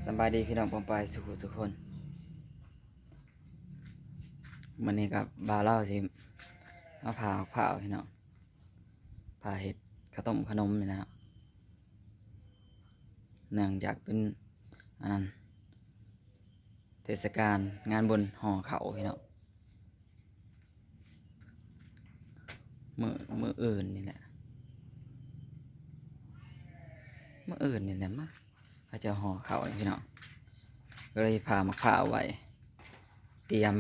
สบายดีพี่น้องปองปายสุขสุขคนวันนี้กับบาวเล่าสิมาผ่าพี่น้องผ่าเห็ดข้าวต้มขนมนี่นะครับเนื่องจากเป็นอันนั้นเทศกาลงานบุญห่อเขาพี่น้องมืออื่นนี่แหละมืออื่นนี่แหละมั้งเขาจะห่อเขาพี่น้องก็เลยพามาผ่าไว้เตรียม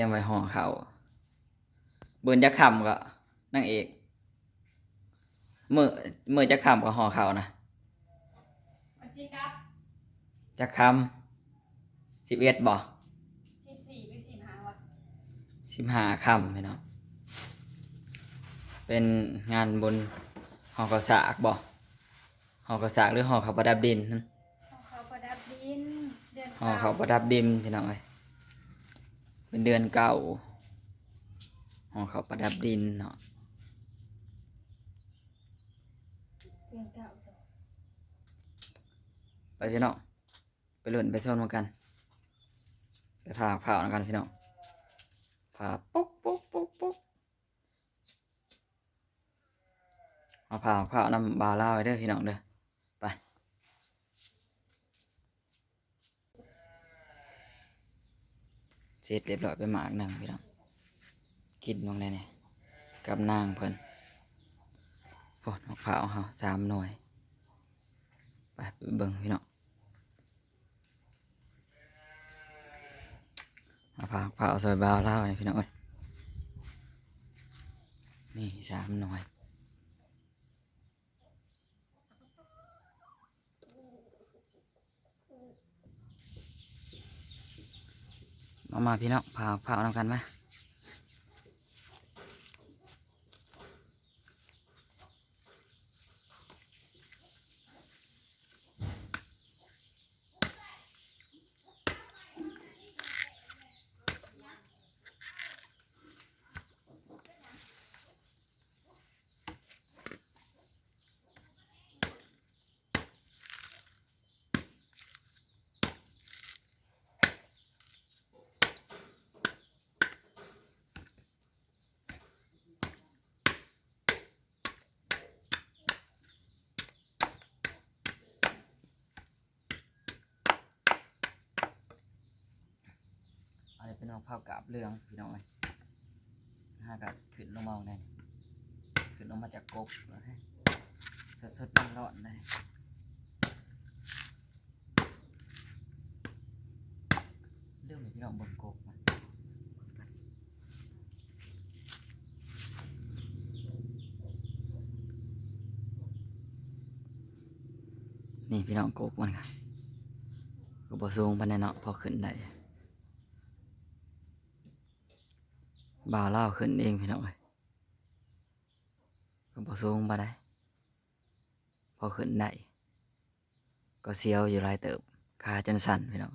ไว้ห่อเขาเบิร์นจะคำก็นั่งเอกมือจะคำก็ห่อเขานะจะคำ11บ่14หรือ15วะ15คำพี่น้องเป็นงานบนห่อข้าวสากบ่ห่อข้าวสากหรือห่อข้าวประดับดินของเขาประดับดินเดือนห่อข้าวประดับดินพี่น้องเอ้ยเป็นเดือนเก่าห่อข้าวประดับดินเนาะเดือนเก้าสอง ไปพี่น้องไปหล่นไปโซนมากันไปผ่ากันพี่น้องผ่าปุ๊กมาผ่าน้ำบาล่าไว้เด้อพี่น้องเด้อไปเสร็จเรียบร้อยไปหมากหนึ่งพี่น้องกินลงได้เนี่ยกับนางเพิ่นโอ้มะพร้าวเฮา3 หน่วยไปเบิ่งพี่น้องมะพร้าวซอยบาวล่าเนี่ยพี่น้องเอ้ยนี่3 หน่วยมาพี่น้องผ่านำกันไหมเป็นมะพร้าวกาบเรืองพี่น้องเลยกัดขึ้นลงมาได้ขึ้นลงมาจากกบสดร้อนเลยเรื่องพี่น้องบนกบนี่พี่น้องกบมันค่ะกบสูงปานใดเนาะพอขึ้นได้บ่าวเล่าขึ้นเองพี่น้องเลยกบสูงปานใดพอขึ้นได้ก็เสียวอยู่หลายเติบขาจนสั่นพี่น้อง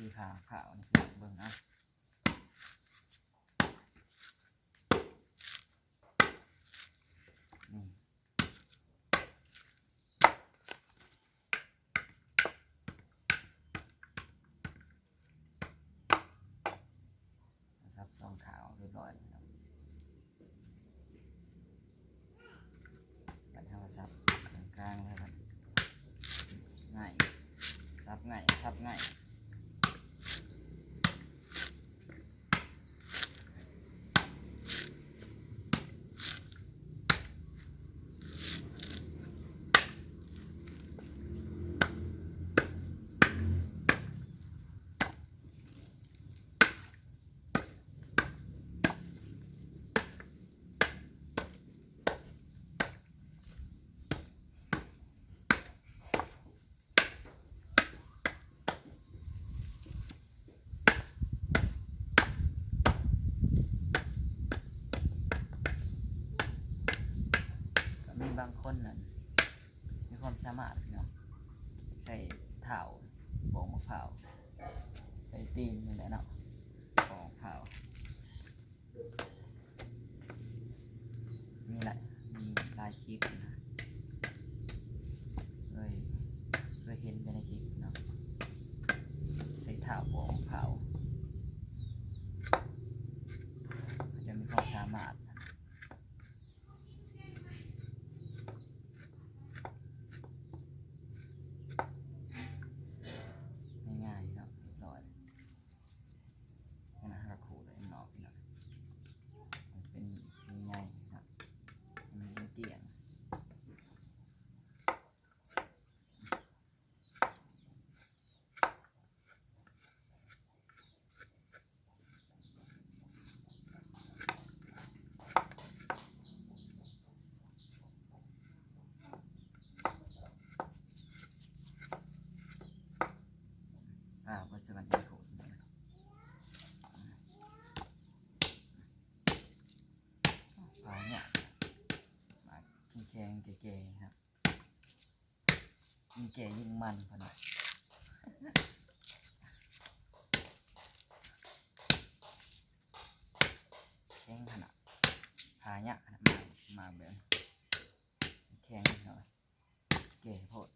ที่ผ่านี่เบิ่งนะนี่ซับซองขาวเรียบร้อยแล้วบัดเฮาซับกลางๆเลยบัดง่ายซับง่าย บางคนนั่นมีความสามารถพี่น้องใส่เท้าโป่งมะพร้าวใส่ตีนนี่แหละเนาะโป่งมะพร้าวมีหลายคลิปนะเคยเห็นกันในคลิปเนาะใส่เท้าโป่งมะพร้าวมันจะมีความสามารถง่ายๆเนาะเรียบร้อยนะเราขูดเลยหนอกพี่น้องมันเป็นง่ายๆครับมันเป็นเตียงบนสวรรค์ที่ขูดปลาเนี่ยมาแข็งๆแก่ๆครับยิ่งแก่ยิ่งมันพอหน่อยแข็งขนาดปลาเนี่ยขนาดมาแบบแข็งหน่อยแก่โพด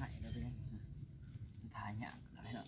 ง่ายเลยเป็นปลาเนี่ยอะไรเนาะ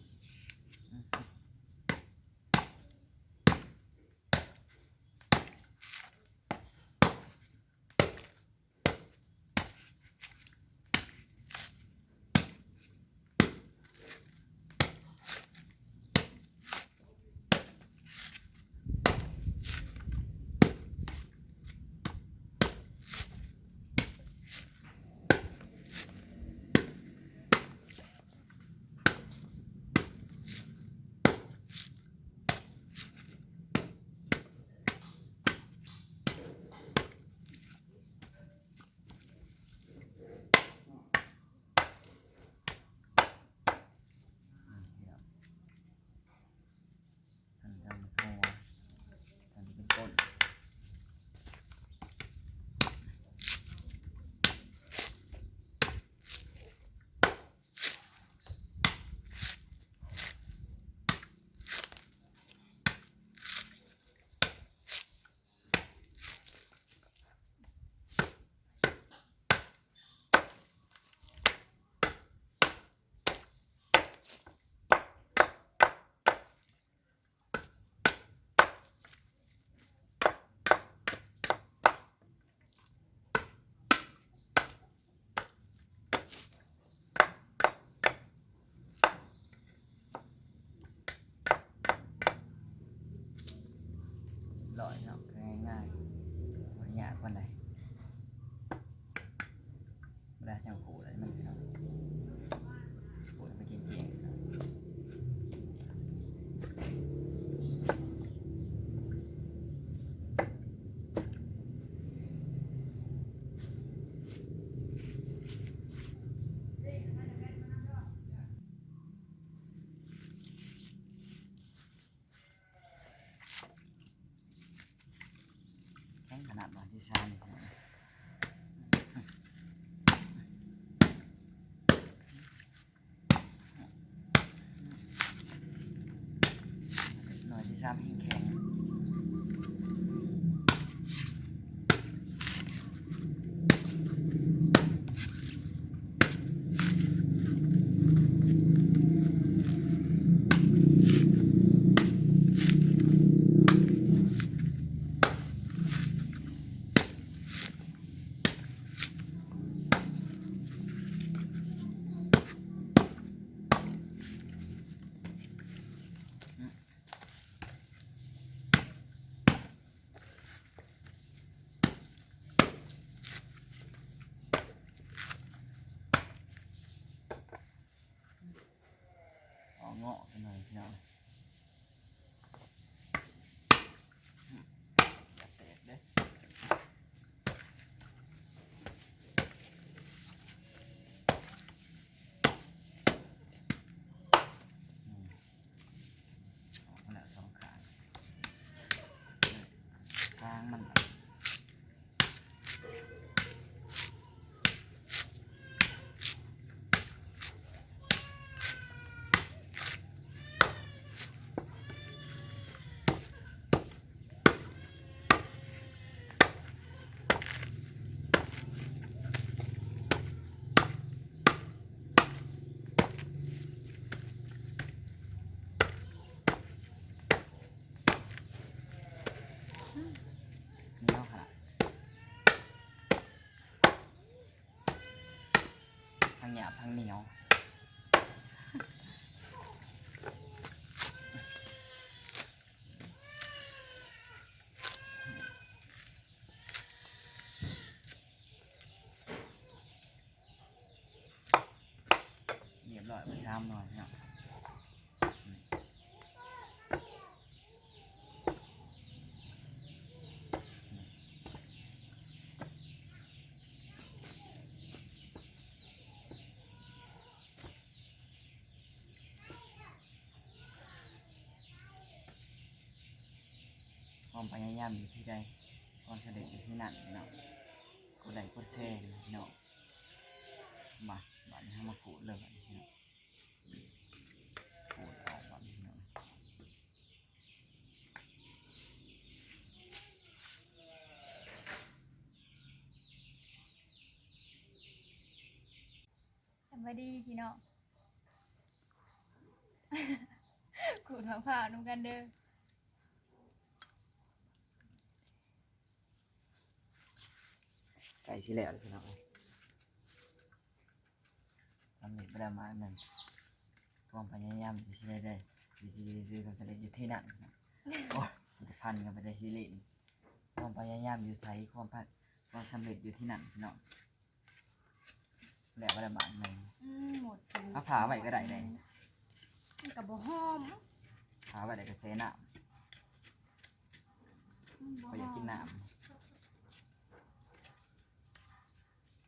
ทำหัวทำเป็นต้นลอยเนาะง่ายๆวันยากวันไหนเวลาจังขูดอะไรมันเนาะขูดไปกินเองเนาะแข็งขนาดวันที่3หน่อยที่3แข็ง เงาะกันหน่อยพี่น้องอย่าแตกเด้อออกมาแล้วสองขางกลางมันเหนียวค่ะทั้งหยาบทั้งเหนียวเรียบร้อยมาซ้ำหน่อยพี่น้องความพยายามอยู่ที่ใดความสำเร็จอยู่ที่นั่นพี่น้องกดไลค์กดแชร์เลยพี่น้องมาบัดนี้ให้มาขูดเลยบัดนี้พี่น้องขูดออกบัดนี้พี่น้อง สวัสดีพี่น้อง ขูดมะพร้าวนุ่มกันเด้อ ไก่สิแล้วพี่น้องสำเร็จไปแล้วมาหนึ่งความพยายามอยู่ที่ใดได้ดีความสำเร็จอยู่ที่นั่นนะโอ้ยมันจะพันกันไปได้สิเล่นความพยายามอยู่ใส่ความสำเร็จอยู่ที่นั่นพี่น้องแล้วไปแล้วมาหนึ่ง หมดถึง เอาผ่าไว้ก็ได้เลย มันกับบ่หอม ผ่าไว้ได้ก็เซน้ำเขาอยากกินน้ำ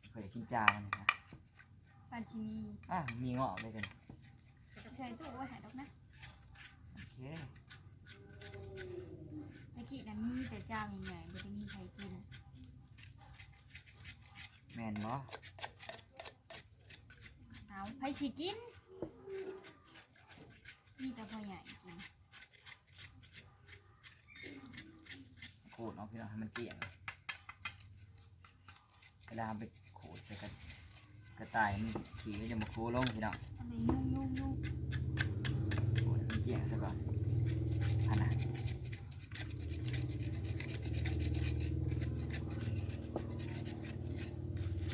เขาอยากกินจานนะ ปานชิมี มีเงาะด้วยกัน ใส่ตู้ไว้ใหายดอกนะ โอเค ตะกี้น่ะมีแต่เจ้าใหญ่ๆบ่ได้มีใครกิน แม่นบ่ เอาไผสิกินมีแต่พ่อใหญ่กิน ขูดเอาพี่น้องให้มันเกลี่ยงเวลาไปขูดใส่กระต่ายมันขี่ก็จะมาคูลงพี่น้อง อะไรยุ่ง ขูดให้มันเกลี่ยงซะก่อนอันน่ะ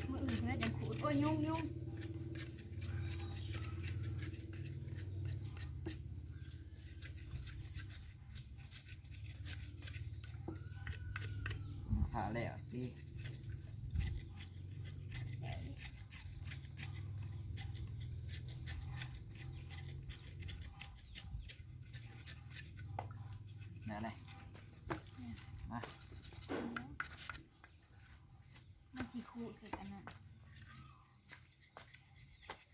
มื้ออื่นเพิ่นจะขูดโอ้ยยุ่ง ผ่าแล้วพี่นั่นไงมา มันสิขูดใส่กันนั่น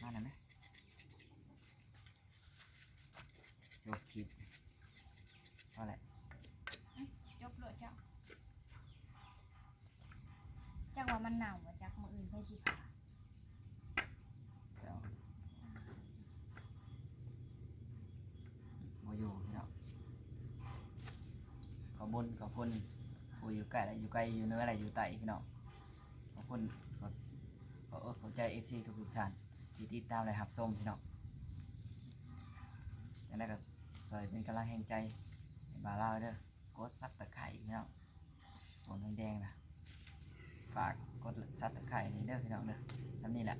มาหน่อยไหมโจกคิดว่าแหละ ยกโลดเจ้าจักว่ามันหนาวบ่จักมื้ออื่นไผสิขา เดี๋ยวมาอยู่พี่น้องขอบนขอบคุณผู้อยู่ใกล้อะไรอยู่ไกลอยู่เหนื้ออะไรอยู่ใต้พี่น้องขอบคุณขอใจเอฟซีทุกท่านที่ติดตามเลยครับส้มพี่น้องยังไงก็สวยเป็นกำลังแห่งใจให้บาร่าเด้อกดซับตะไคร้พี่น้องตัวแดงๆนะฝากกดซับตะไคร้นี่เด้อพี่น้องเด้อสำนี่แหละ